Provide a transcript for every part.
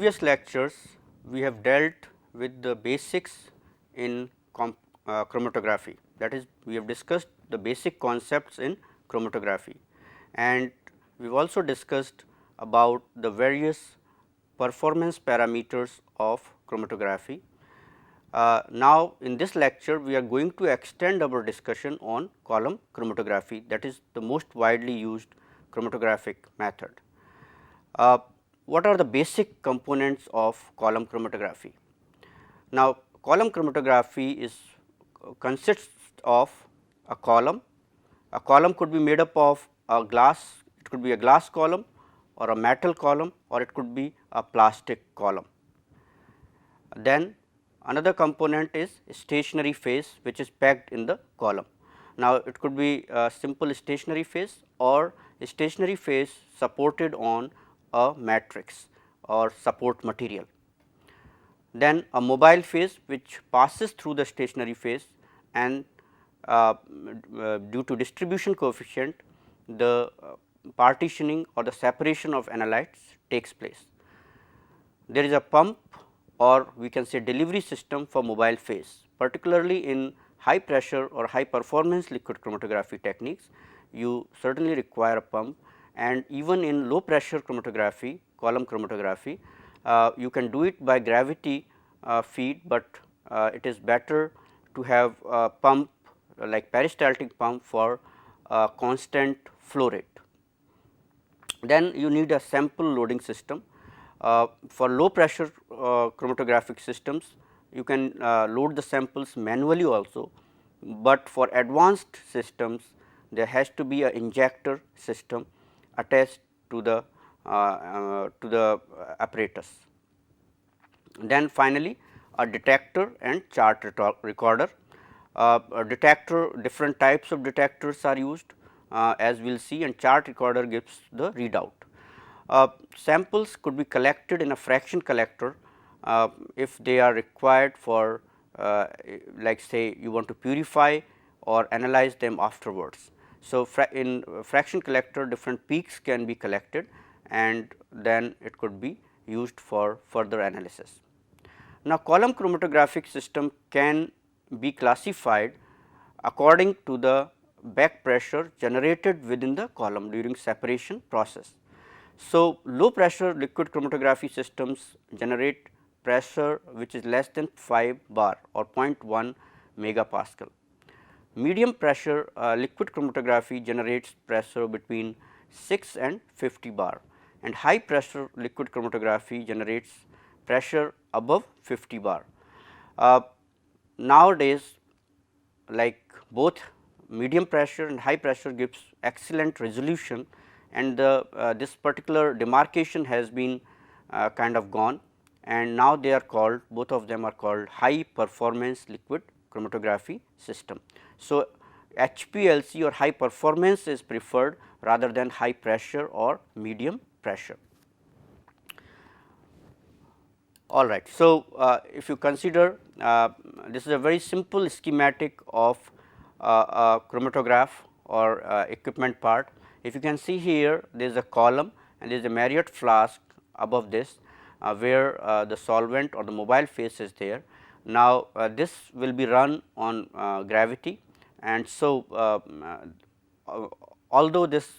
previous lectures we have dealt with the basics in chromatography, that is we have discussed the basic concepts in chromatography, and we have also discussed about the various performance parameters of chromatography. Now, in this lecture we are going to extend our discussion on column chromatography, that is the most widely used chromatographic method. What are the basic components of column chromatography? Now, column chromatography consists of a column. A column could be made up of a glass, it could be a glass column or a metal column, or it could be a plastic column. Then another component is stationary phase, which is packed in the column. Now, it could be a simple stationary phase or a stationary phase supported on a matrix or support material. Then a mobile phase which passes through the stationary phase, and due to distribution coefficient the partitioning or the separation of analytes takes place. There is a pump, or we can say delivery system for mobile phase, particularly in high pressure or high performance liquid chromatography techniques you certainly require a pump, and even in low pressure chromatography, column chromatography, you can do it by gravity feed, but it is better to have a pump like peristaltic pump for constant flow rate. Then you need a sample loading system. For low pressure chromatographic systems, you can load the samples manually also, but for advanced systems there has to be an injector system attached to the apparatus. Then finally, a detector and chart recorder. A detector, different types of detectors are used as we will see, and chart recorder gives the readout. Samples could be collected in a fraction collector if they are required for like say you want to purify or analyze them afterwards. So, in fraction collector different peaks can be collected, and then it could be used for further analysis. Now, column chromatographic system can be classified according to the back pressure generated within the column during separation process. So, low pressure liquid chromatography systems generate pressure which is less than 5 bar or 0.1 megapascal. Medium pressure liquid chromatography generates pressure between 6 and 50 bar, and high pressure liquid chromatography generates pressure above 50 bar. Nowadays, like both medium pressure and high pressure gives excellent resolution, and this particular demarcation has been kind of gone, and now they are called, both of them are called high performance liquid chromatography system. So, HPLC or high performance is preferred rather than high pressure or medium pressure. All right. So, if you consider this is a very simple schematic of a chromatograph or equipment part. If you can see here, there is a column and there is a Marriott flask above this where the solvent or the mobile phase is there. Now, this will be run on gravity, and so although this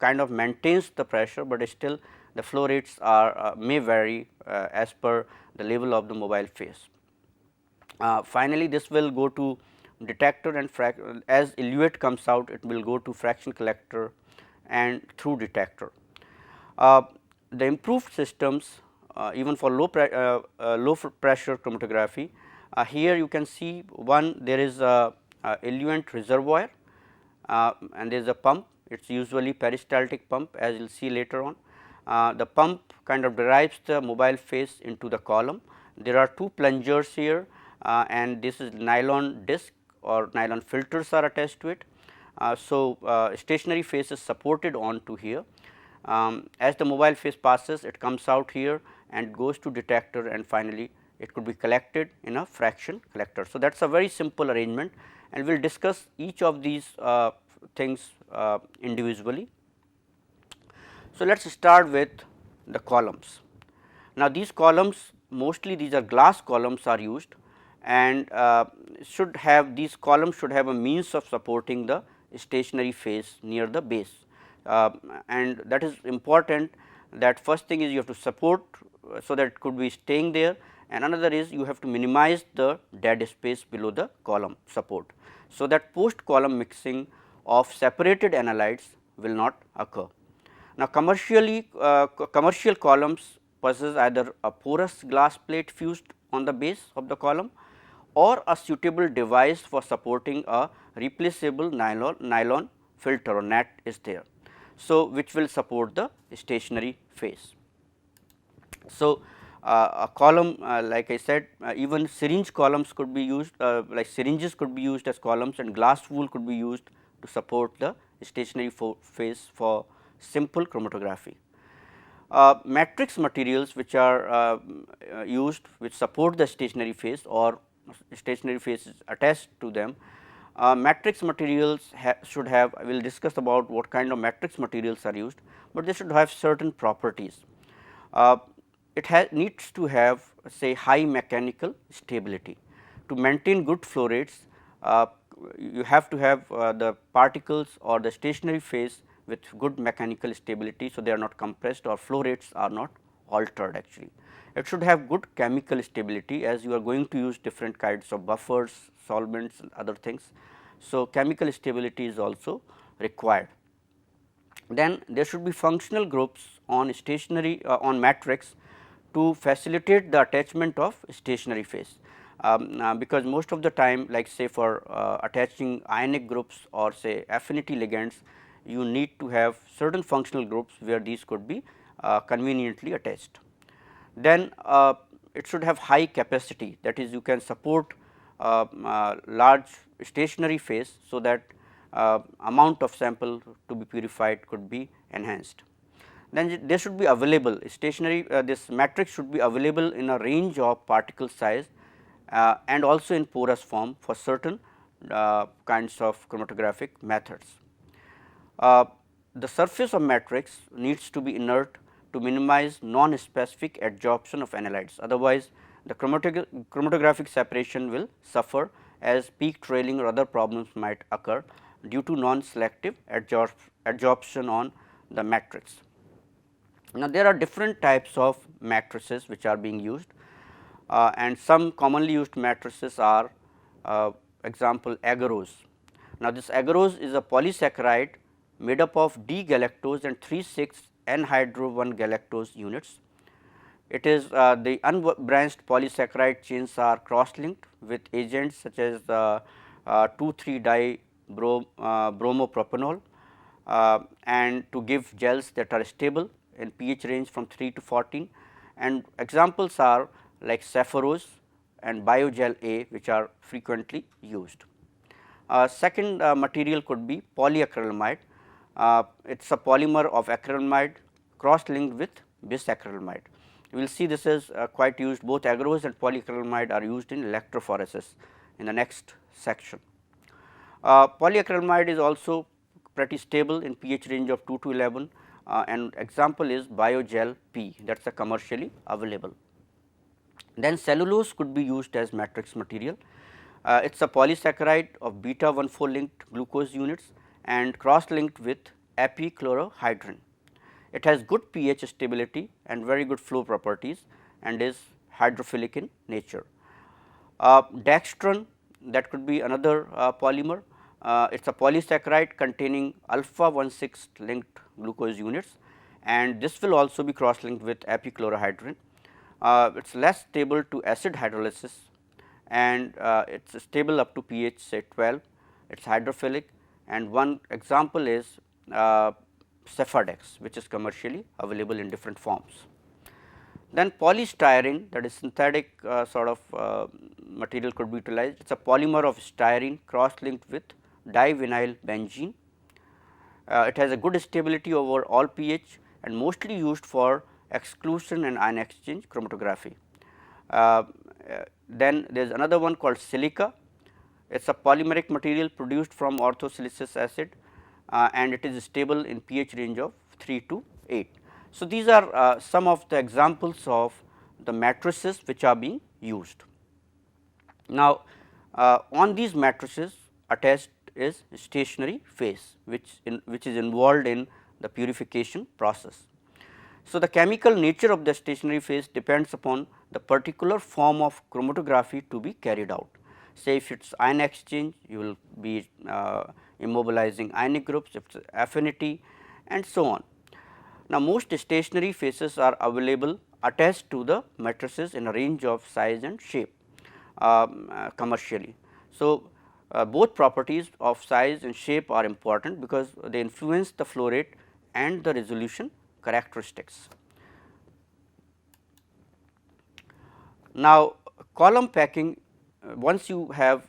kind of maintains the pressure, but still the flow rates are may vary as per the level of the mobile phase. Finally, this will go to detector, and as eluate comes out, it will go to fraction collector and through detector. The improved systems even for low pressure chromatography, here you can see one, there is a eluent reservoir and there is a pump, it is usually peristaltic pump, as you will see later on. The pump kind of derives the mobile phase into the column. There are two plungers here and this is nylon disc or nylon filters are attached to it. So, stationary phase is supported on to here. As the mobile phase passes, it comes out here and goes to detector, and finally, it could be collected in a fraction collector. So, that is a very simple arrangement, and we will discuss each of these things individually. So, let us start with the columns. Now, these columns, mostly these are glass columns are used, and should have, these columns should have a means of supporting the stationary phase near the base, and that is important. That first thing is you have to support, so that it could be staying there, and another is you have to minimize the dead space below the column support, so that post column mixing of separated analytes will not occur. Now, commercial columns possess either a porous glass plate fused on the base of the column, or a suitable device for supporting a replaceable nylon filter or net is there. So, which will support the stationary phase. So, a column, like I said, even syringe columns could be used, like syringes could be used as columns, and glass wool could be used to support the stationary phase for simple chromatography. Matrix materials which are used, which support the stationary phase or stationary phase is attached to them. Matrix materials should have, we will discuss about what kind of matrix materials are used, but they should have certain properties. It needs to have, say, high mechanical stability. To maintain good flow rates, you have to have the particles or the stationary phase with good mechanical stability. So, they are not compressed or flow rates are not altered actually. It should have good chemical stability, as you are going to use different kinds of buffers, solvents and other things. So, chemical stability is also required. Then there should be functional groups on stationary on matrix to facilitate the attachment of stationary phase, because most of the time, like say for attaching ionic groups or say affinity ligands, you need to have certain functional groups where these could be conveniently attached. Then it should have high capacity, that is you can support large stationary phase, so that amount of sample to be purified could be enhanced. Then they should be available stationary, this matrix should be available in a range of particle size and also in porous form for certain kinds of chromatographic methods. The surface of matrix needs to be inert to minimize non-specific adsorption of analytes, otherwise the chromatographic separation will suffer, as peak trailing or other problems might occur due to non-selective adsorption on the matrix. Now, there are different types of matrices which are being used, and some commonly used matrices are example agarose. Now, this agarose is a polysaccharide made up of D-galactose and 3,6-N-hydro-1-galactose units. It is the unbranched polysaccharide chains are cross-linked with agents such as 2,3-di-bromopropanol and to give gels that are stable in pH range from 3 to 14, and examples are like saffrose and biogel A, which are frequently used. Second material could be polyacrylamide. It is a polymer of acrylamide cross linked with bisacrylamide. We will see this is quite used, both agarose and polyacrylamide are used in electrophoresis in the next section. Polyacrylamide is also pretty stable in pH range of 2 to 11. And example is biogel P, that is a commercially available. Then cellulose could be used as matrix material. It is a polysaccharide of beta 1,4 linked glucose units and cross linked with epichlorohydrin. It has good pH stability and very good flow properties and is hydrophilic in nature. Dextran, that could be another polymer. It is a polysaccharide containing alpha 1,6 linked glucose units, and this will also be cross linked with epichlorohydrin. It is less stable to acid hydrolysis, and it is stable up to pH say 12. It is hydrophilic, and one example is Cefadex, which is commercially available in different forms. Then polystyrene, that is synthetic sort of material, could be utilized. It is a polymer of styrene cross linked with divinyl benzene. It has a good stability over all pH and mostly used for exclusion and ion exchange chromatography. Then there is another one called silica. It is a polymeric material produced from orthosilicious acid and it is stable in pH range of 3 to 8. So, these are some of the examples of the matrices which are being used. Now, on these matrices attached is stationary phase, which is involved in the purification process. So, the chemical nature of the stationary phase depends upon the particular form of chromatography to be carried out. Say if it is ion exchange, you will be immobilizing ionic groups, if it is affinity and so on. Now, most stationary phases are available attached to the matrices in a range of size and shape commercially. So, both properties of size and shape are important because they influence the flow rate and the resolution characteristics. Now, column packing, once you have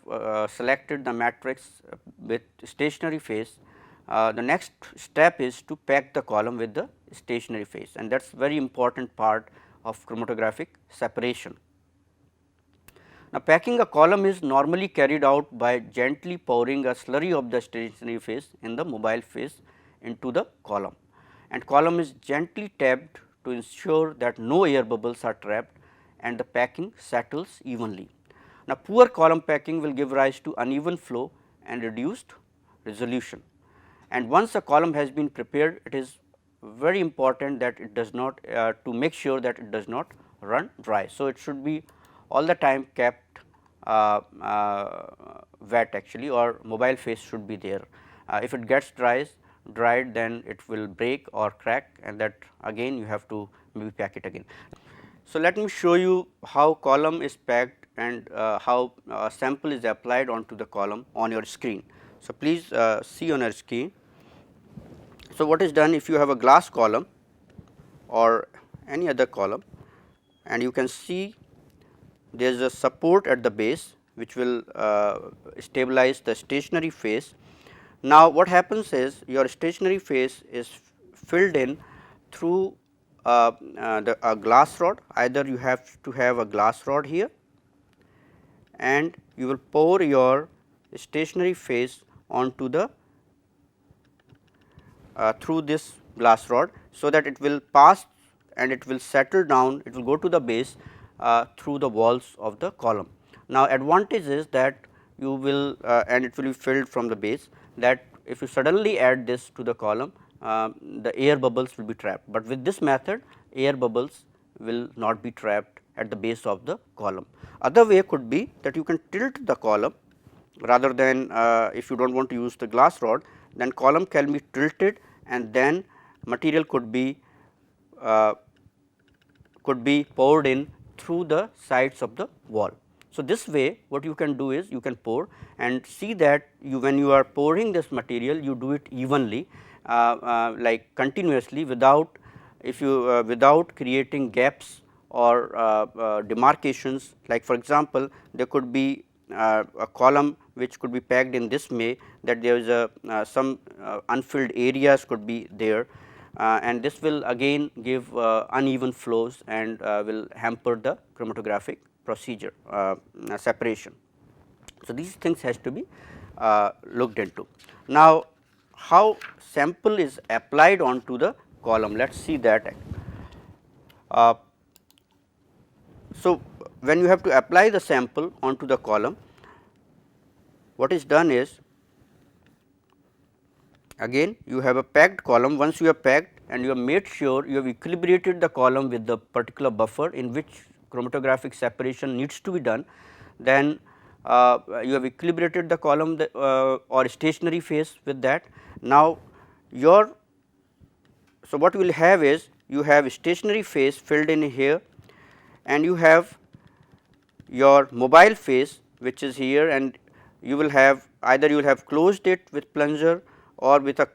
selected the matrix with stationary phase, the next step is to pack the column with the stationary phase, and that is very important part of chromatographic separation. Now, packing a column is normally carried out by gently pouring a slurry of the stationary phase in the mobile phase into the column, and column is gently tapped to ensure that no air bubbles are trapped and the packing settles evenly. Now, poor column packing will give rise to uneven flow and reduced resolution, and once a column has been prepared, it is very important that it does not to make sure that it does not run dry. So, it should be all the time kept wet actually, or mobile phase should be there. If it gets dried, then it will break or crack, and that again you have to maybe pack it again. So, let me show you how column is packed and how sample is applied onto the column on your screen. So, please see on your screen. So, what is done, if you have a glass column or any other column, and you can see there is a support at the base which will stabilize the stationary phase. Now, what happens is your stationary phase is filled in through a glass rod. Either you have to have a glass rod here, and you will pour your stationary phase onto the through this glass rod, so that it will pass and it will settle down, it will go to the base through the walls of the column. Now, advantage is that you will and it will be filled from the base, that if you suddenly add this to the column, the air bubbles will be trapped, but with this method air bubbles will not be trapped at the base of the column. Other way could be that you can tilt the column, rather than if you do not want to use the glass rod, then column can be tilted and then material could be poured in through the sides of the wall. So, this way what you can do is you can pour and see that when you are pouring this material, you do it evenly, like continuously, without without creating gaps or demarcations. Like for example, there could be a column which could be packed in this way, that there is some unfilled areas could be there, and this will again give uneven flows and will hamper the chromatographic procedure separation. So, these things has to be looked into. Now, how sample is applied onto the column, let us see that. So, when you have to apply the sample onto the column, what is done is, again you have a packed column. Once you have packed and you have made sure you have equilibrated the column with the particular buffer in which chromatographic separation needs to be done, then you have equilibrated the column or stationary phase with that. Now, so what you will have is, you have stationary phase filled in here, and you have your mobile phase which is here, and you will have either you will have closed it with plunger or with a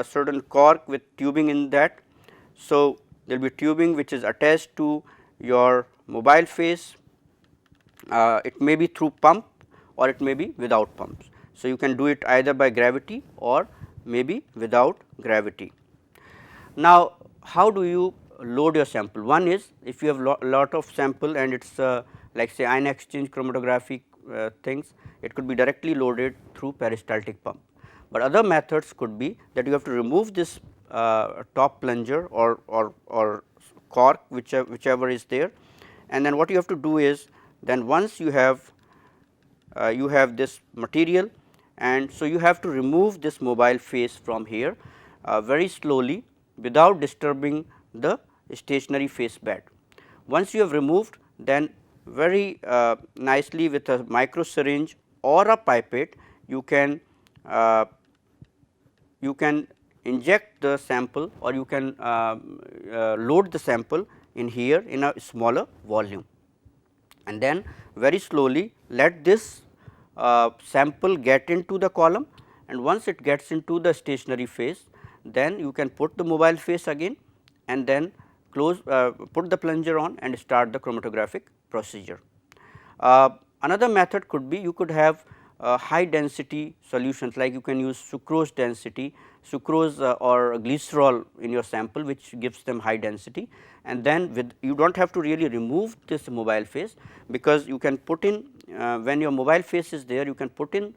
certain cork with tubing in that. So, there will be tubing which is attached to your mobile phase, it may be through pump or it may be without pumps. So, you can do it either by gravity or maybe without gravity. Now, how do you load your sample? One is, if you have lot of sample and it is like say ion exchange chromatography things, it could be directly loaded through peristaltic pump. But other methods could be that you have to remove this top plunger or cork whichever is there, and then what you have to do is, then once you have this material, and so you have to remove this mobile phase from here very slowly without disturbing the stationary phase bed. Once you have removed, then very nicely with a micro syringe or a pipette uh, you can inject the sample, or you can load the sample in here in a smaller volume, and then very slowly let this sample get into the column, and once it gets into the stationary phase, then you can put the mobile phase again, and then put the plunger on and start the chromatographic procedure. Another method could be, you could have high density solutions, like you can use sucrose density, sucrose or glycerol in your sample, which gives them high density, and then with you do not have to really remove this mobile phase, because you can put in when your mobile phase is there, you can put in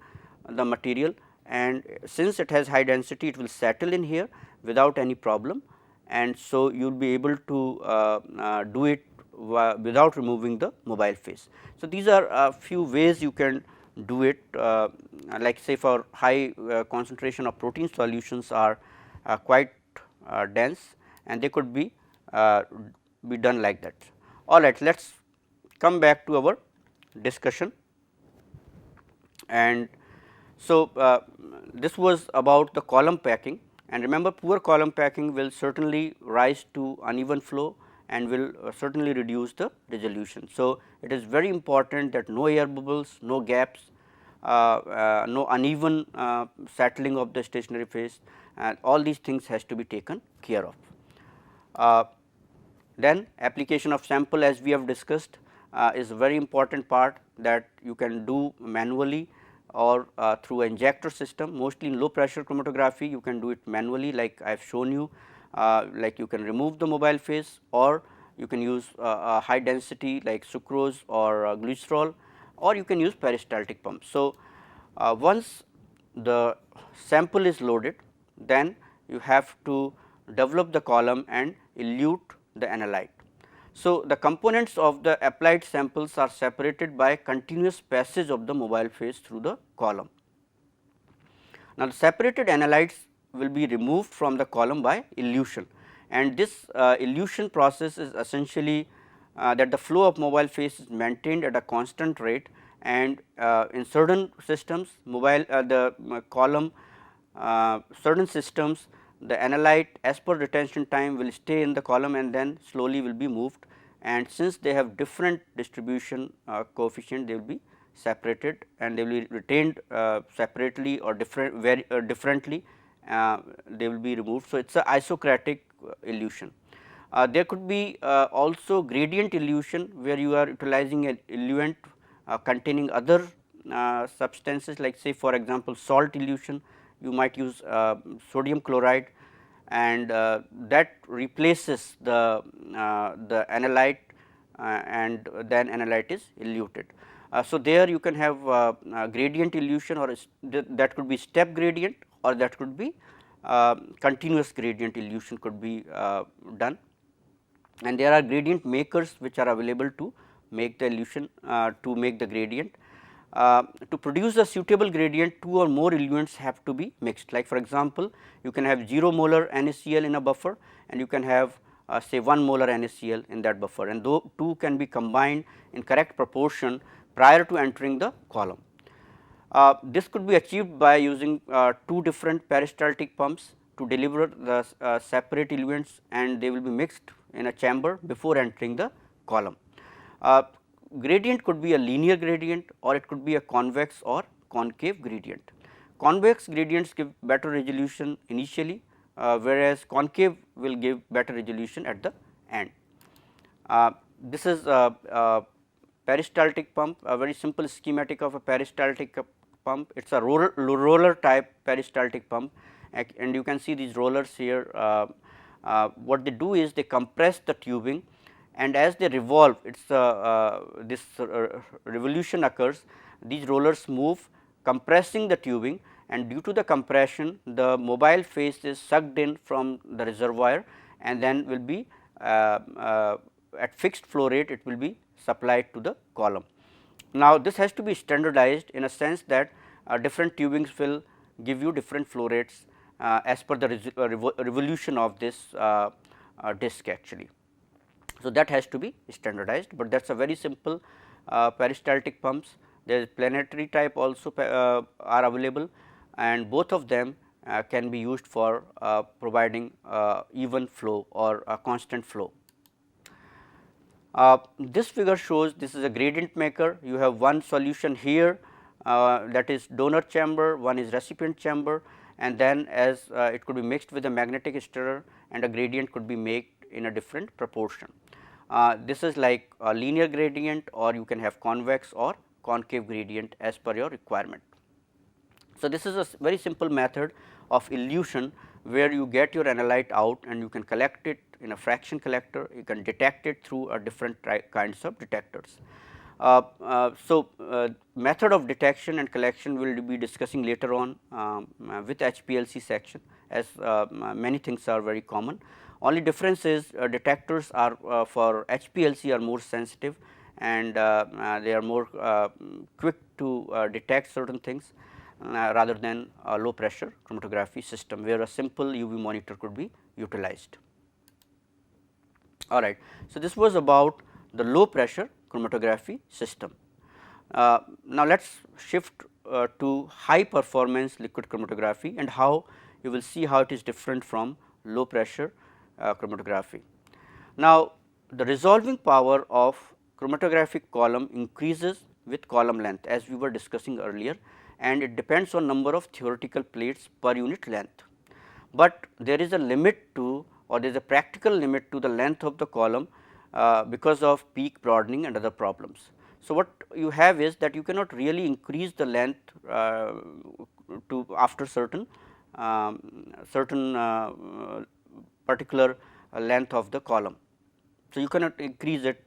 the material, and since it has high density, it will settle in here without any problem, and so you will be able to do it without removing the mobile phase. So, these are a few ways you can do it, like say for high concentration of protein solutions are quite dense, and they could be done like that. All right, let us come back to our discussion. And so, this was about the column packing, and remember, poor column packing will certainly rise to uneven flow and will certainly reduce the resolution. So, it is very important that no air bubbles, no gaps, no uneven settling of the stationary phase, and all these things has to be taken care of. Then application of sample, as we have discussed, is a very important part that you can do manually or through injector system. Mostly in low pressure chromatography, you can do it manually, like I have shown you, like you can remove the mobile phase, or you can use a high density like sucrose or glycerol, or you can use peristaltic pump. So, once the sample is loaded, then you have to develop the column and elute the analyte. So, the components of the applied samples are separated by continuous passage of the mobile phase through the column. Now, the separated analytes will be removed from the column by elution, and this elution process is essentially that the flow of mobile phase is maintained at a constant rate, and in certain systems the column certain systems, the analyte as per retention time will stay in the column and then slowly will be moved, and since they have different distribution coefficient, they will be separated and they will be retained separately or differently, they will be removed. So, it is a isocratic elution. There could be also gradient elution, where you are utilizing an eluent containing other substances, like say for example, salt elution. You might use sodium chloride, and that replaces the analyte, and then analyte is eluted. So, there you can have gradient elution, or that could be step gradient, or that could be continuous gradient elution could be done, and there are gradient makers which are available to make the elution to make the gradient. To produce a suitable gradient, 2 or more eluents have to be mixed. Like for example, you can have 0 molar NaCl in a buffer, and you can have say 1 molar NaCl in that buffer, and those 2 can be combined in correct proportion prior to entering the column. This could be achieved by using 2 different peristaltic pumps to deliver the separate eluents, and they will be mixed in a chamber before entering the column. Gradient could be a linear gradient, or it could be a convex or concave gradient. Convex gradients give better resolution initially, whereas concave will give better resolution at the end. This is a peristaltic pump, a very simple schematic of a peristaltic pump. It is a roller type peristaltic pump, and you can see these rollers here. What they do is they compress the tubing, and as they revolve, it's this revolution occurs. These rollers move, compressing the tubing, and due to the compression, the mobile phase is sucked in from the reservoir, and then will be at fixed flow rate it will be supplied to the column. Now, this has to be standardized in a sense that different tubings will give you different flow rates as per the revolution of this disc actually. So, that has to be standardized, but that is a very simple peristaltic pumps. There is planetary type also are available, and both of them can be used for providing even flow or constant flow. This figure shows this is a gradient maker. You have one solution here that is donor chamber, one is recipient chamber, and then as it could be mixed with a magnetic stirrer and a gradient could be made in a different proportion. This is like a linear gradient, or you can have convex or concave gradient as per your requirement. So, this is a very simple method of elution where you get your analyte out and you can collect it in a fraction collector, you can detect it through a different kinds of detectors. Method of detection and collection we will be discussing later on with HPLC section, as many things are very common. Only difference is detectors are for HPLC are more sensitive, and they are more quick to detect certain things rather than a low pressure chromatography system, where a simple UV monitor could be utilized. All right. So, this was about the low pressure chromatography system. Now, let us shift to high performance liquid chromatography and how you will see how it is different from low pressure chromatography. Now, the resolving power of chromatographic column increases with column length, as we were discussing earlier, and it depends on number of theoretical plates per unit length. But there is a limit to, or there is a practical limit to the length of the column because of peak broadening and other problems. So, what you have is that you cannot really increase the length to after certain particular length of the column. So, you cannot increase it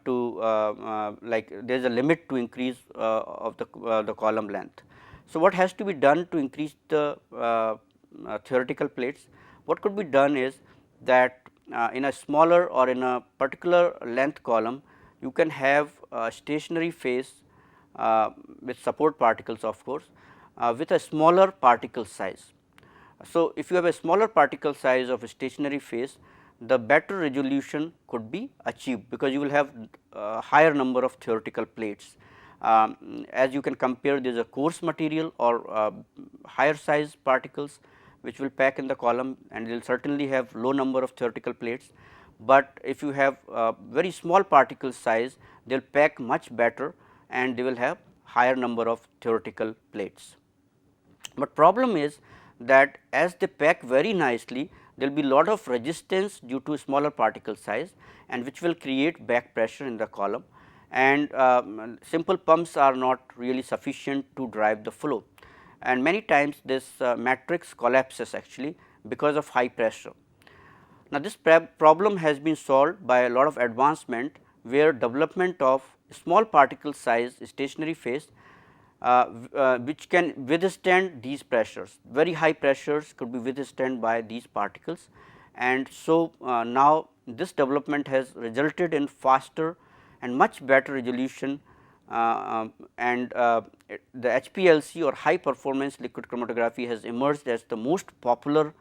to like there is a limit to increase of the column length. So, what has to be done to increase the theoretical plates? What could be done is that in a smaller or in a particular length column, you can have a stationary phase with support particles, of course, with a smaller particle size. So, if you have a smaller particle size of a stationary phase, the better resolution could be achieved, because you will have higher number of theoretical plates. As you can compare, there is a coarse material or higher size particles which will pack in the column, and they will certainly have low number of theoretical plates. But if you have very small particle size, they will pack much better and they will have higher number of theoretical plates. But problem is that as they pack very nicely, there will be lot of resistance due to smaller particle size, and which will create back pressure in the column, and simple pumps are not really sufficient to drive the flow, and many times this matrix collapses actually because of high pressure. Now, this problem has been solved by a lot of advancement, where development of small particle size stationary phase which can withstand these pressures. Very high pressures could be withstood by these particles, and so now this development has resulted in faster and much better resolution, and the HPLC or high performance liquid chromatography has emerged as the most popular,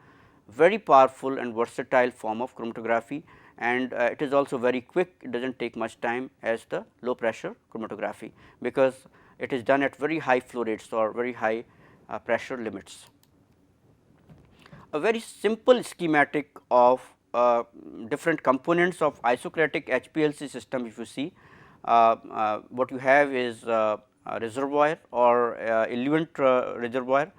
very powerful and versatile form of chromatography, and it is also very quick. It does not take much time as the low pressure chromatography, because it is done at very high flow rates or very high pressure limits. A very simple schematic of different components of isocratic HPLC system, if you see, what you have is a reservoir or eluent reservoir.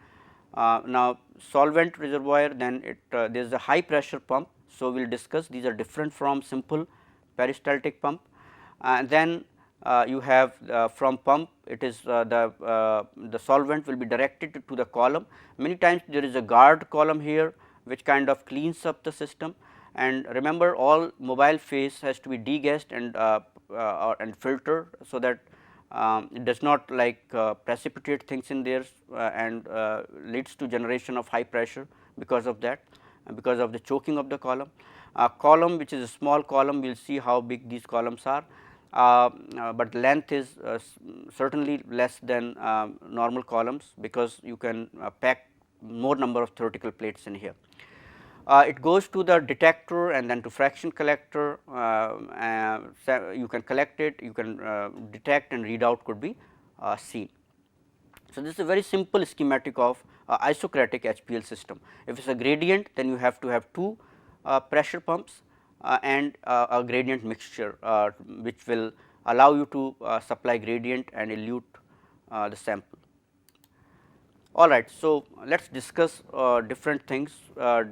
Now, solvent reservoir, then there is a high pressure pump. So, we will discuss these are different from simple peristaltic pump, and then you have from pump, it is the solvent will be directed to the column. Many times there is a guard column here which kind of cleans up the system, and remember all mobile phase has to be degassed and filtered, so that it does not like precipitate things in there and leads to generation of high pressure because of that, because of the choking of the column. A column which is a small column, we will see how big these columns are, but length is certainly less than normal columns, because you can pack more number of theoretical plates in here. It goes to the detector and then to fraction collector. So you can collect it, you can detect, and readout could be seen. So, this is a very simple schematic of isocratic HPL system. If it is a gradient, then you have to have two pressure pumps and a gradient mixture, which will allow you to supply gradient and elute the sample. All right. So, let us discuss different things,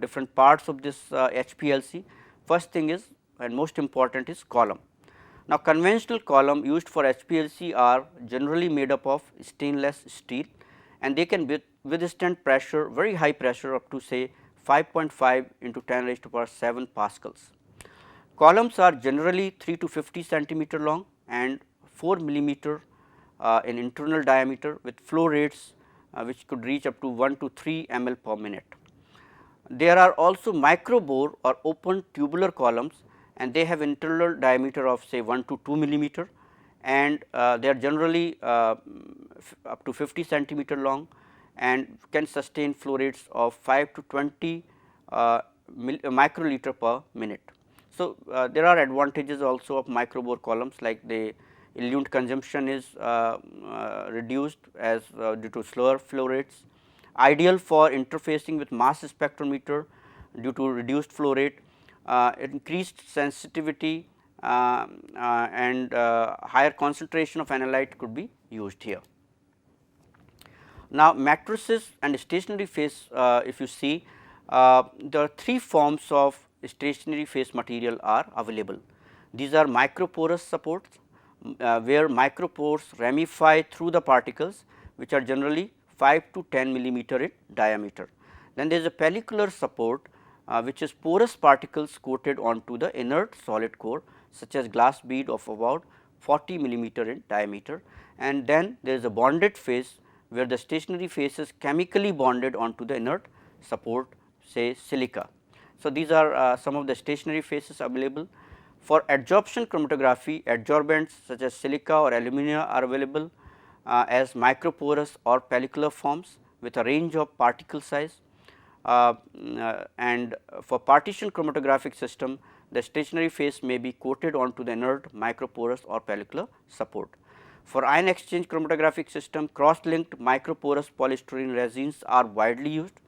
different parts of this HPLC. First thing is, and most important, is column. Now, conventional column used for HPLC are generally made up of stainless steel, and they can withstand pressure, very high pressure, up to say 5.5 into 10 raised to power 7 pascals. Columns are generally 3 to 50 centimeter long and 4 millimeter in internal diameter, with flow rates which could reach up to 1 to 3 ml per minute. There are also micro bore or open tubular columns, and they have internal diameter of say 1 to 2 millimeter, and they are generally up to 50 centimeter long and can sustain flow rates of 5 to 20 microliter per minute. So, there are advantages also of micro bore columns, like the eluent consumption is reduced as due to slower flow rates, ideal for interfacing with mass spectrometer due to reduced flow rate, increased sensitivity and higher concentration of analyte could be used here. Now, matrices and stationary phase, if you see, there are three forms of stationary phase material are available. These are microporous supports, where micropores ramify through the particles, which are generally 5 to 10 millimeter in diameter. Then there is a pellicular support, which is porous particles coated onto the inert solid core, such as glass bead of about 40 millimeter in diameter, and then there is a bonded phase, where the stationary phase is chemically bonded onto the inert support, say silica. So, these are some of the stationary phases available. For adsorption chromatography, adsorbents such as silica or alumina are available as microporous or pellicular forms with a range of particle size. And for partition chromatographic system, the stationary phase may be coated onto the inert microporous or pellicular support. For ion exchange chromatographic system, cross-linked microporous polystyrene resins are widely used.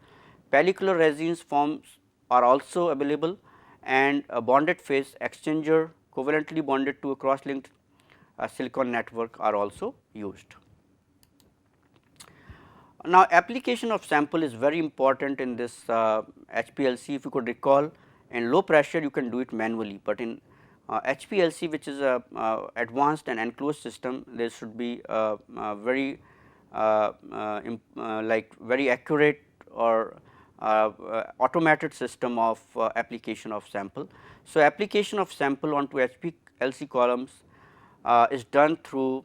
Pellicular resins forms are also available, and a bonded phase exchanger covalently bonded to a cross-linked silicon network are also used. Now, application of sample is very important in this HPLC. If you could recall, in low pressure you can do it manually, but in HPLC, which is a advanced and enclosed system, there should be very like very accurate or automated system of application of sample. So, application of sample onto HPLC columns is done through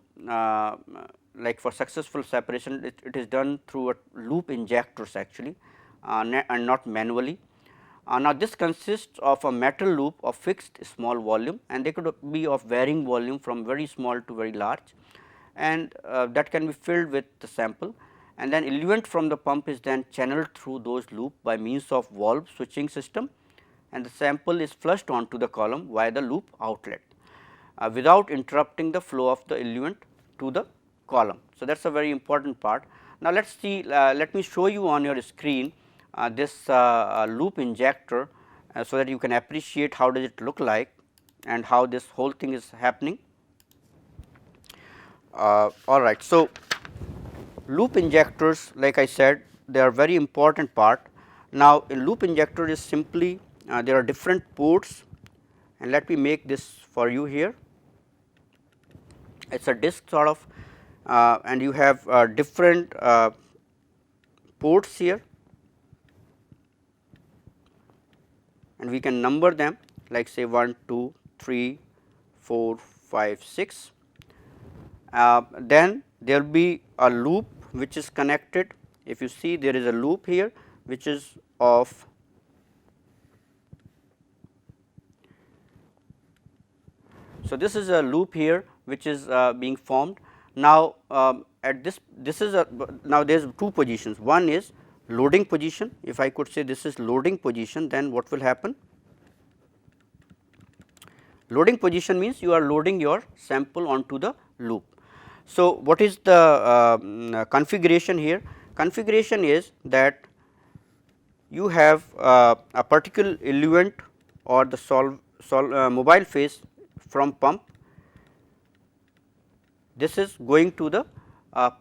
like for successful separation, it is done through a loop injectors actually and not manually. Now, this consists of a metal loop of fixed small volume, and they could be of varying volume from very small to very large, and that can be filled with the sample, and then eluent from the pump is then channeled through those loop by means of valve switching system, and the sample is flushed onto the column via the loop outlet without interrupting the flow of the eluent to the column. So, that is a very important part. Now, let us see, let me show you on your screen this loop injector, so that you can appreciate how does it look like and how this whole thing is happening. All right. So, loop injectors, like I said, they are very important part. Now, a loop injector is simply there are different ports, and let me make this for you here. It is a disc sort of, and you have different ports here, and we can number them like say 1, 2, 3, 4, 5, 6. Then there will be a loop which is connected. If you see, there is a loop here which is of So, this is a loop here which is being formed. Now, at this is a, now there is two positions, one is loading position. If I could say this is loading position, then what will happen? Loading position means you are loading your sample onto the loop. So, what is the configuration here? Configuration is that you have a particular eluent or the mobile phase from pump. This is going to the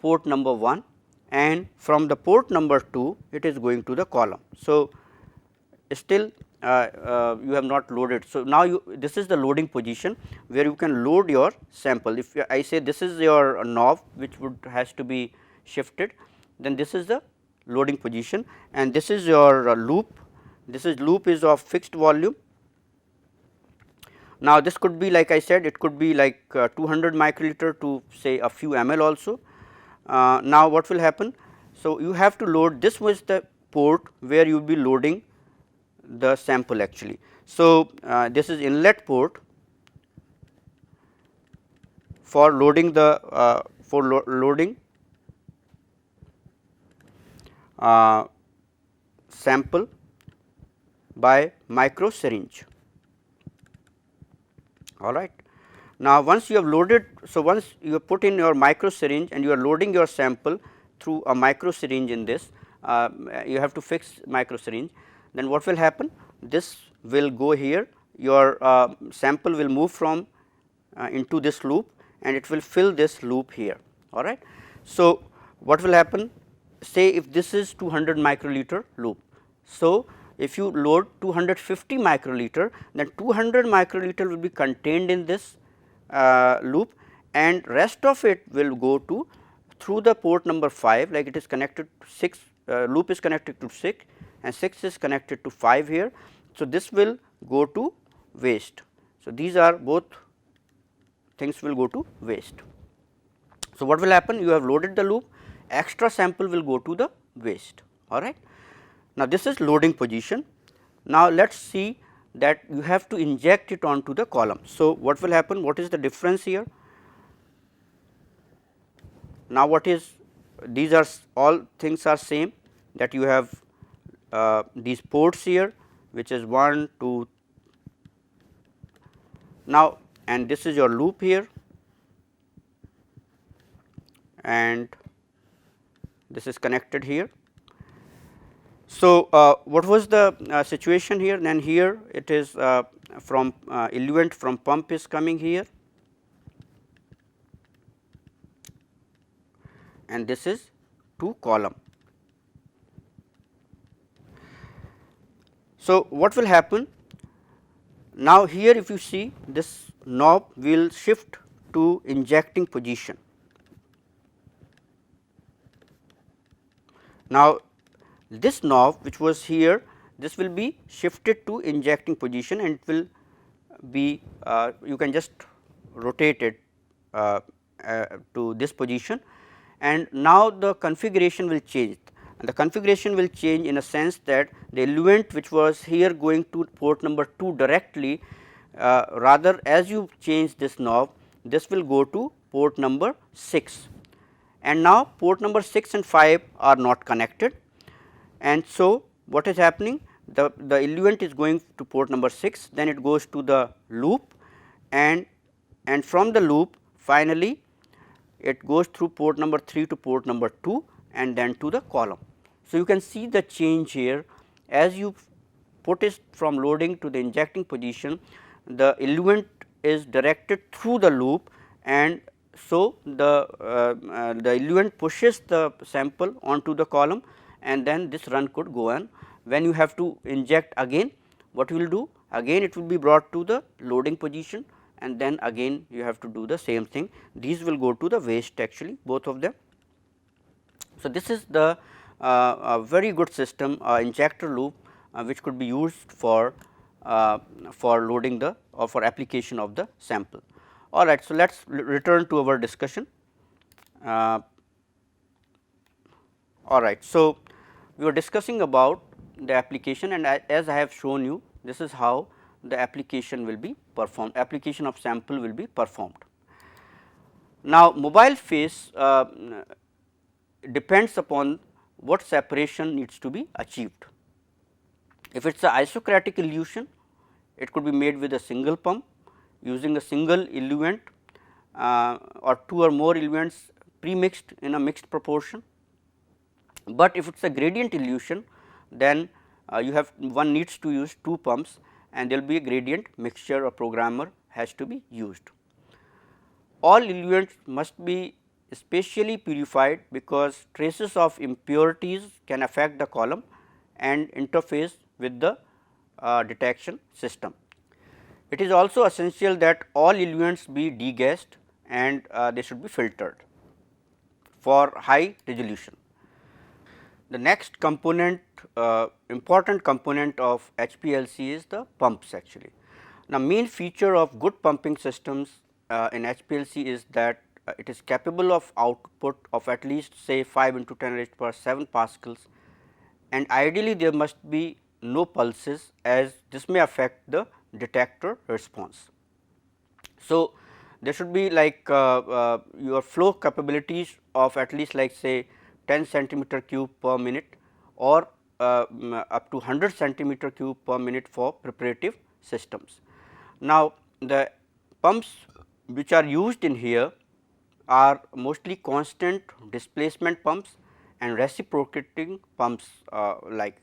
port number 1, and from the port number 2 it is going to the column. So, still you have not loaded. So, now this is the loading position where you can load your sample. If I say this is your knob which would has to be shifted, then this is the loading position, and this is your loop. This is loop is of fixed volume. Now, this could be, like I said, it could be like 200 microliter to say a few ml also. Now, what will happen? So, you have to load, this was the port where you will be loading the sample actually. So, this is inlet port for loading the loading sample by micro syringe. All right. Now, once you have loaded, so once you have put in your micro syringe and you are loading your sample through a micro syringe in this, you have to fix micro syringe. Then what will happen? This will go here, your sample will move from into this loop, and it will fill this loop here. All right. So, what will happen? Say if this is 200 microliter loop. So, if you load 250 microliter, then 200 microliter will be contained in this loop, and rest of it will go to through the port number 5, like it is connected to 6, loop is connected to 6 and 6 is connected to 5 here. So, this will go to waste. So, these are both things will go to waste. So, what will happen? You have loaded the loop, extra sample will go to the waste. All right. Now, this is loading position. Now, let us see that you have to inject it onto the column. So, what will happen? What is the difference here? Now, what is, these are all things are same, that you have these ports here, which is 1, 2. Now, and this is your loop here, and this is connected here. So, what was the situation here? Then here it is from eluent from pump is coming here, and this is to column. So, what will happen? Now, here if you see, this knob will shift to injecting position. Now, this knob which was here, this will be shifted to injecting position, and it will be you can just rotate it to this position, and now the configuration will change. And the configuration will change in a sense that the eluent which was here going to port number 2 directly, rather as you change this knob, this will go to port number 6, and now port number 6 and 5 are not connected. And so, what is happening? The eluent is going to port number 6, then it goes to the loop, and from the loop finally it goes through port number 3 to port number 2, and then to the column. So, you can see the change here as you put it from loading to the injecting position, the eluent is directed through the loop, and so the eluent pushes the sample onto the column, and then this run could go on. When you have to inject again, what you will do? Again it will be brought to the loading position, and then again you have to do the same thing. These will go to the waste actually, both of them. So, this is the a very good system injector loop which could be used for loading the or for application of the sample. All right. So, let us return to our discussion. All right. So, we were discussing about the application, and as I have shown you, this is how the application will be performed, application of sample will be performed. Now, mobile phase depends upon what separation needs to be achieved. If it is a isocratic elution, it could be made with a single pump using a single eluent or two or more eluents pre-mixed in a mixed proportion. But if it is a gradient elution, then one needs to use two pumps and there will be a gradient mixture or programmer has to be used. All eluents must be spatially purified because traces of impurities can affect the column and interface with the detection system. It is also essential that all eluents be degassed and they should be filtered for high resolution. The next component, important component of HPLC is the pumps actually. Now, main feature of good pumping systems in HPLC is that it is capable of output of at least say 5 into 10 raised to power 7 pascals, and ideally there must be no pulses, as this may affect the detector response. So, there should be like your flow capabilities of at least like say 10 centimeter cube per minute or up to 100 centimeter cube per minute for preparative systems. Now, the pumps which are used in here are mostly constant displacement pumps and reciprocating pumps like.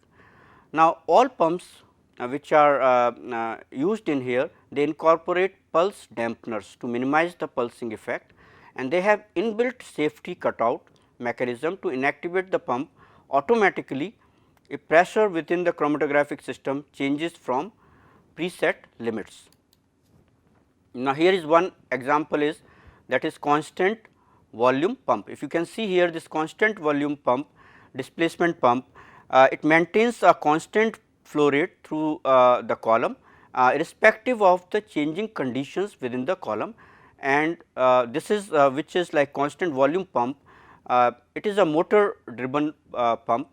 Now, all pumps which are used in here, they incorporate pulse dampeners to minimize the pulsing effect, and they have inbuilt safety cutout mechanism to inactivate the pump automatically if pressure within the chromatographic system changes from preset limits. Now, here is one example is that is constant volume pump. If you can see here this constant volume pump, displacement pump, it maintains a constant flow rate through the column irrespective of the changing conditions within the column, and this is which is like constant volume pump. It is a motor driven pump.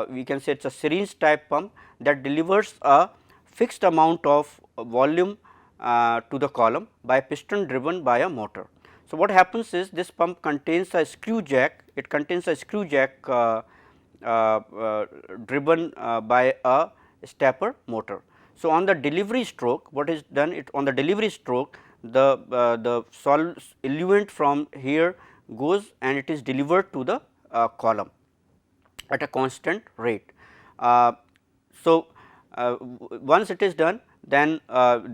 We can say it is a syringe type pump that delivers a fixed amount of volume to the column by piston driven by a motor. So, what happens is this pump contains a screw jack, it contains a screw jack driven by a stepper motor. So, on the delivery stroke, what is done, it on the delivery stroke the eluent from here goes and it is delivered to the column at a constant rate. So, once it is done, then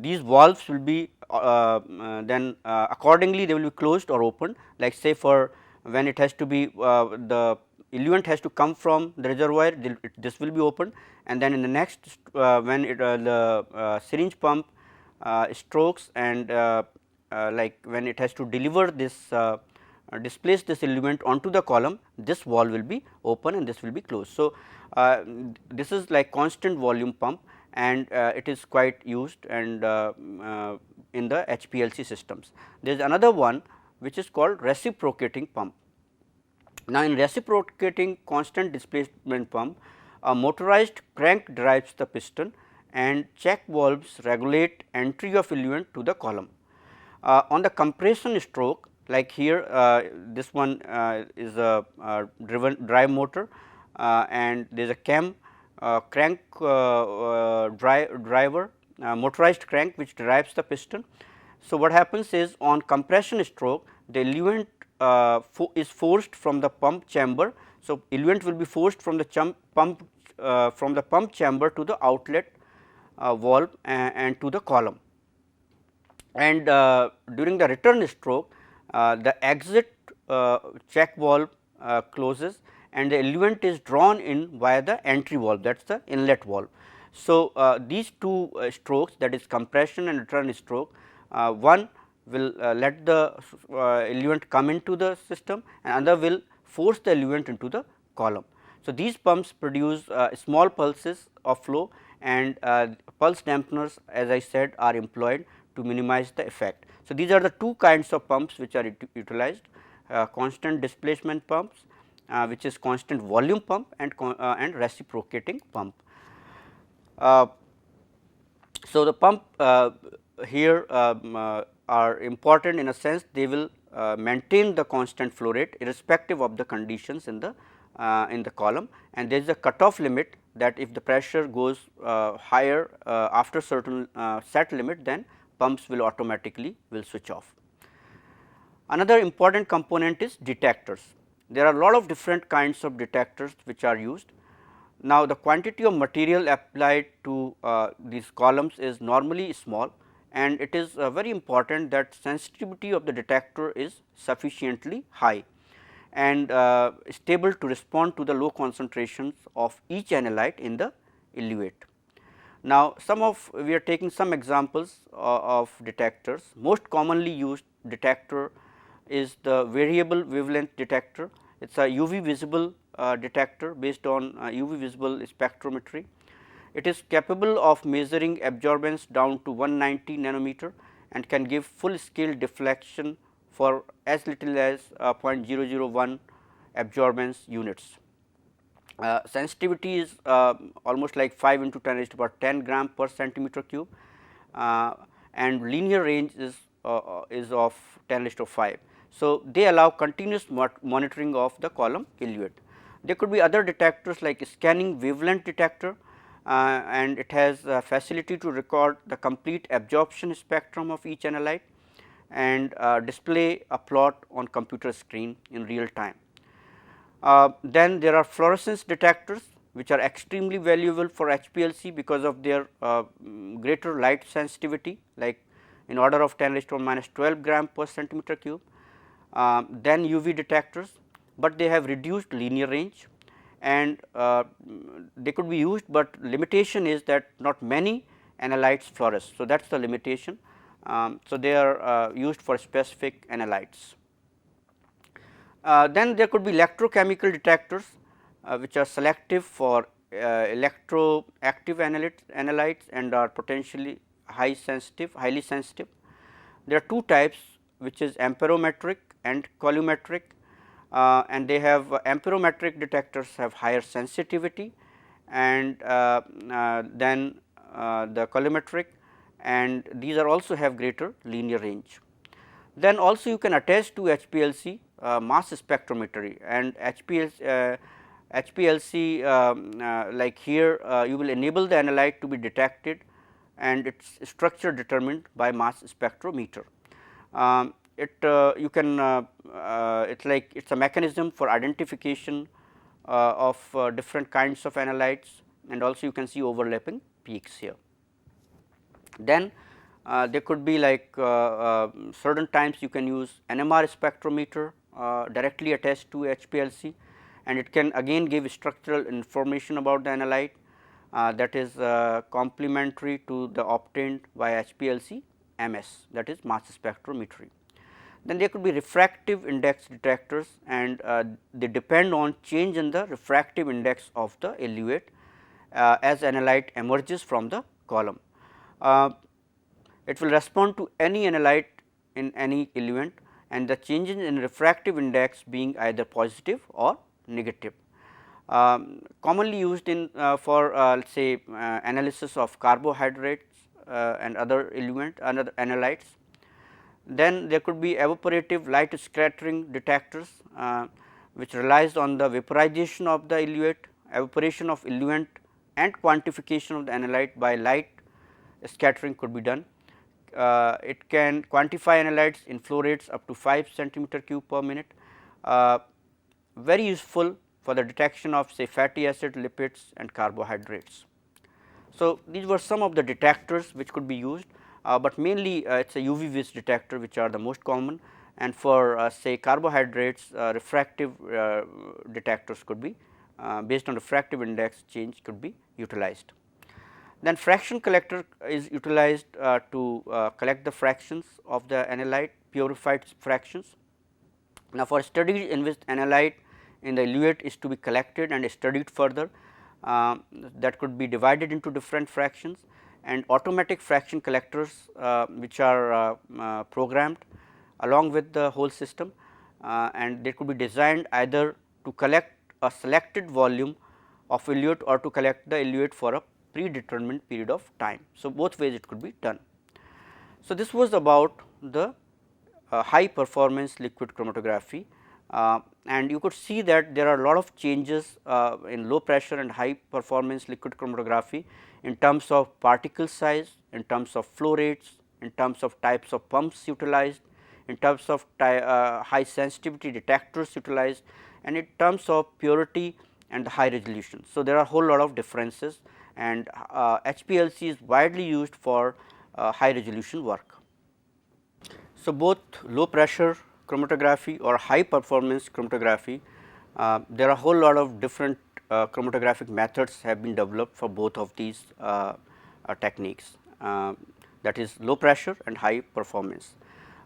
these valves will be then accordingly they will be closed or opened, like say for when it has to be the eluent has to come from the reservoir, this will be opened, and then in the next when it the syringe pump strokes and like when it has to deliver this displace this eluent onto the column, this valve will be open and this will be closed. So, this is like constant volume pump and it is quite used and in the HPLC systems. There is another one which is called reciprocating pump. Now, in reciprocating constant displacement pump, a motorized crank drives the piston and check valves regulate entry of eluent to the column. On the compression stroke, like here this one is a driven drive motor and there is a crank driver motorized crank which drives the piston. So, what happens is on compression stroke the eluent is forced from the pump chamber. So, eluent will be forced from the pump chamber to the outlet valve and to the column, and during the return stroke the exit check valve closes and the eluent is drawn in via the entry valve, that is the inlet valve. So, these two strokes, that is compression and return stroke, one will let the eluent come into the system and another will force the eluent into the column. So, these pumps produce small pulses of flow and pulse dampeners, as I said, are employed to minimize the effect. So, these are the two kinds of pumps which are utilized, constant displacement pumps which is constant volume pump and reciprocating pump. So, the pump here are important in a sense, they will maintain the constant flow rate irrespective of the conditions in the column, and there is a cutoff limit that if the pressure goes higher after certain set limit, then pumps will automatically switch off. Another important component is detectors. There are a lot of different kinds of detectors which are used. Now, the quantity of material applied to these columns is normally small, and it is very important that sensitivity of the detector is sufficiently high and stable to respond to the low concentrations of each analyte in the eluate. Now, we are taking some examples of detectors. Most commonly used detector is the variable wavelength detector. It is a UV visible detector based on UV visible spectrometry. It is capable of measuring absorbance down to 190 nanometer and can give full scale deflection for as little as 0.001 absorbance units. Sensitivity is almost like 5 into 10 raised to power 10 gram per centimeter cube, and linear range is of 10 raised to 5. So, they allow continuous monitoring of the column eluate. There could be other detectors like scanning wavelength detector, and it has facility to record the complete absorption spectrum of each analyte and display a plot on computer screen in real time. Then there are fluorescence detectors which are extremely valuable for HPLC because of their greater light sensitivity, like in order of 10 raised to minus 12 gram per centimeter cube. Then UV detectors, but they have reduced linear range, and they could be used, but limitation is that not many analytes fluoresce. So, that is the limitation. So, they are used for specific analytes. Then there could be electrochemical detectors which are selective for electroactive analytes and are potentially highly sensitive. There are two types, which is amperometric and colorimetric, and they have amperometric detectors have higher sensitivity and then the colorimetric, and these are also have greater linear range. Then also you can attach to HPLC mass spectrometry, and HPLC like here you will enable the analyte to be detected and its structure determined by mass spectrometer. You can it's like it's a mechanism for identification of different kinds of analytes, and also you can see overlapping peaks here. Then there could be like certain times you can use NMR spectrometer directly attached to HPLC, and it can again give structural information about the analyte that is complementary to the obtained by HPLC MS, that is mass spectrometry. Then there could be refractive index detectors, and they depend on change in the refractive index of the eluate as analyte emerges from the column. It will respond to any analyte in any eluent, and the changes in refractive index being either positive or negative. Commonly used in for let us say analysis of carbohydrates and other analytes. Then there could be evaporative light scattering detectors which relies on the vaporization of the eluate, evaporation of eluent and quantification of the analyte by light scattering could be done. It can quantify analytes in flow rates up to 5 centimeter cube per minute, very useful for the detection of say fatty acid, lipids and carbohydrates. So, these were some of the detectors which could be used, but mainly it is a UV vis detector which are the most common, and for say carbohydrates refractive detectors could be based on refractive index change could be utilized. Then fraction collector is utilized to collect the fractions of the analyte, purified fractions. Now, for studies in which analyte in the eluate is to be collected and studied further, that could be divided into different fractions, and automatic fraction collectors which are programmed along with the whole system, and they could be designed either to collect a selected volume of eluate or to collect the eluate for a predetermined period of time. So, both ways it could be done. So, this was about the high performance liquid chromatography, and you could see that there are a lot of changes in low pressure and high performance liquid chromatography in terms of particle size, in terms of flow rates, in terms of types of pumps utilized, in terms of high sensitivity detectors utilized, and in terms of purity and high resolution. So, there are a whole lot of differences, and HPLC is widely used for high resolution work. So, both low pressure chromatography or high performance chromatography, there are a whole lot of different chromatographic methods have been developed for both of these techniques, that is low pressure and high performance.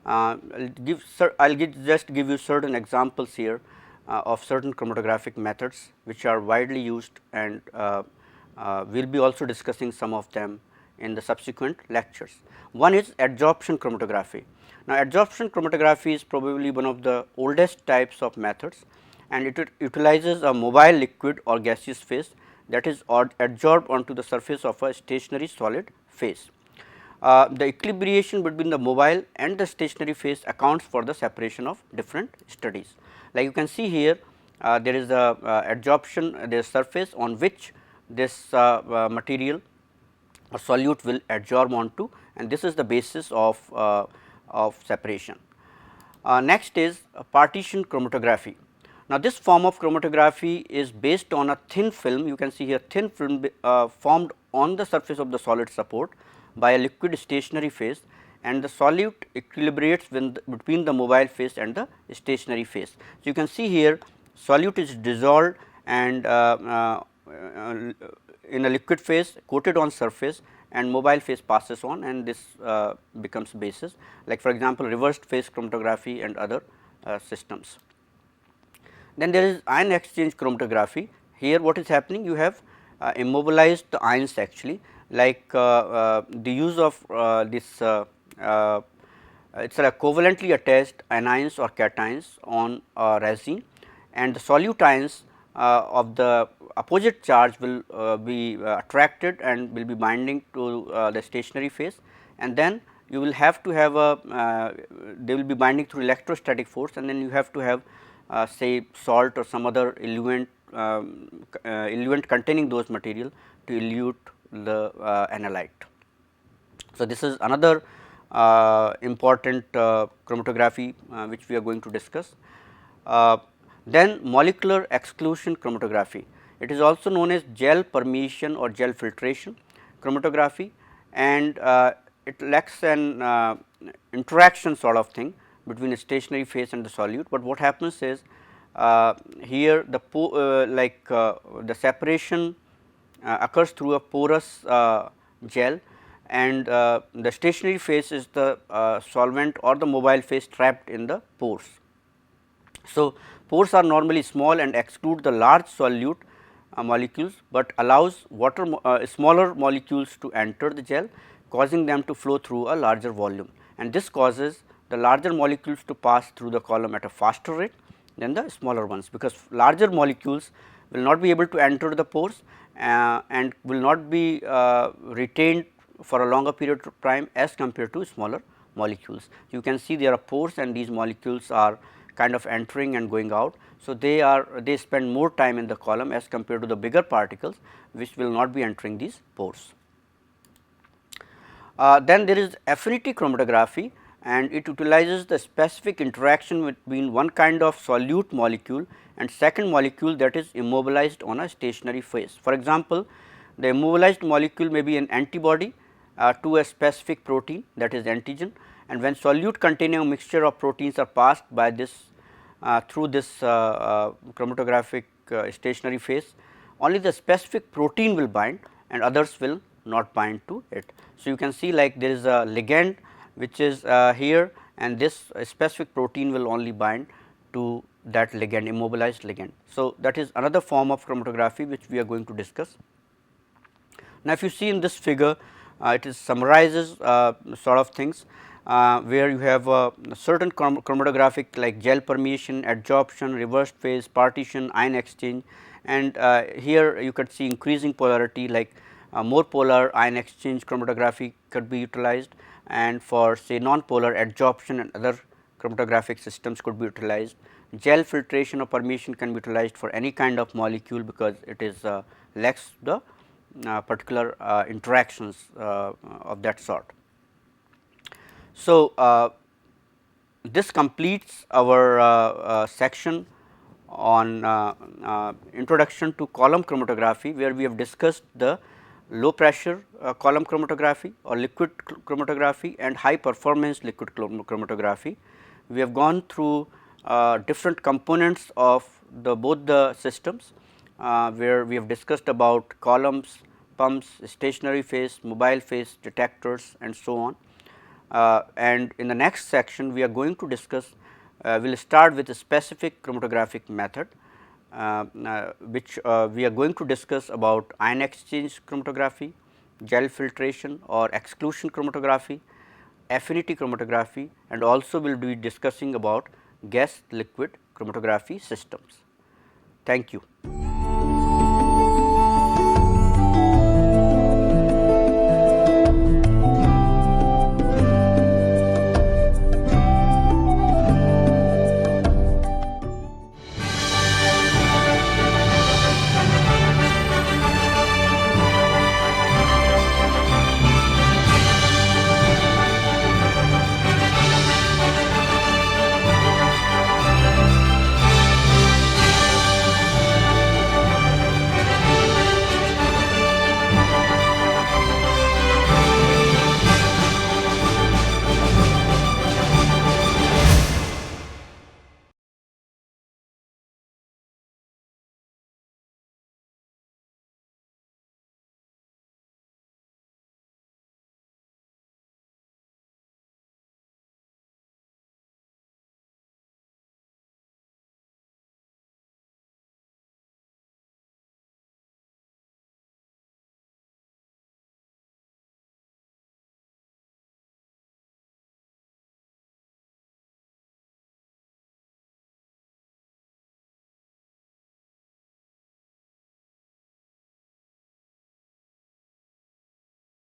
I will just give you certain examples here of certain chromatographic methods which are widely used, and we will be also discussing some of them in the subsequent lectures. One is adsorption chromatography. Now, adsorption chromatography is probably one of the oldest types of methods, and it utilizes a mobile liquid or gaseous phase that is adsorbed onto the surface of a stationary solid phase. The equilibration between the mobile and the stationary phase accounts for the separation of different studies. Like you can see here, there is a adsorption, there is surface on which this material or solute will adsorb onto, and this is the basis of separation. Next is partition chromatography. Now, this form of chromatography is based on a thin film. You can see here thin film formed on the surface of the solid support by a liquid stationary phase, and the solute equilibrates between the mobile phase and the stationary phase. So, you can see here solute is dissolved and in a liquid phase coated on surface, and mobile phase passes on, and this becomes basis, like for example, reversed phase chromatography and other systems. Then there is ion exchange chromatography. Here what is happening? You have immobilized the ions actually, like the use of this it is a covalently attached anions or cations on resin, and the solute ions of the opposite charge will be attracted and will be binding to the stationary phase, and then you will have to have a they will be binding through electrostatic force, and then you have to have say salt or some other eluent containing those material to elute the analyte. So, this is another important chromatography which we are going to discuss. Then molecular exclusion chromatography. It is also known as gel permeation or gel filtration chromatography, and it lacks an interaction sort of thing between a stationary phase and the solute. But what happens is here the the separation occurs through a porous gel, and the stationary phase is the solvent or the mobile phase trapped in the pores. So, pores are normally small and exclude the large solute molecules, but allows smaller molecules to enter the gel, causing them to flow through a larger volume, and this causes the larger molecules to pass through the column at a faster rate than the smaller ones, because larger molecules will not be able to enter the pores and will not be retained for a longer period of time as compared to smaller molecules. You can see there are pores, and these molecules are kind of entering and going out. So, they spend more time in the column as compared to the bigger particles which will not be entering these pores. Then there is affinity chromatography, and it utilizes the specific interaction between one kind of solute molecule and second molecule that is immobilized on a stationary phase. For example, the immobilized molecule may be an antibody to a specific protein, that is antigen, and when solute containing a mixture of proteins are passed by this through this chromatographic stationary phase, only the specific protein will bind and others will not bind to it. So, you can see like there is a ligand which is here, and this specific protein will only bind to that ligand, immobilized ligand. So, that is another form of chromatography which we are going to discuss. Now, if you see in this figure, it is summarizes sort of things where you have certain chromatographic like gel permeation, adsorption, reversed phase, partition, ion exchange, and here you could see increasing polarity like more polar ion exchange chromatography could be utilized, and for say non-polar adsorption and other chromatographic systems could be utilized. Gel filtration or permeation can be utilized for any kind of molecule, because it is lacks the particular interactions of that sort. So, this completes our section on introduction to column chromatography, where we have discussed the low pressure column chromatography or liquid chromatography and high performance liquid chromatography. We have gone through different components of the both the systems, where we have discussed about columns, pumps, stationary phase, mobile phase, detectors, and so on. And in the next section we are going to discuss, we will start with a specific chromatographic method, which we are going to discuss about ion exchange chromatography, gel filtration or exclusion chromatography, affinity chromatography, and also we will be discussing about gas liquid chromatography systems. Thank you.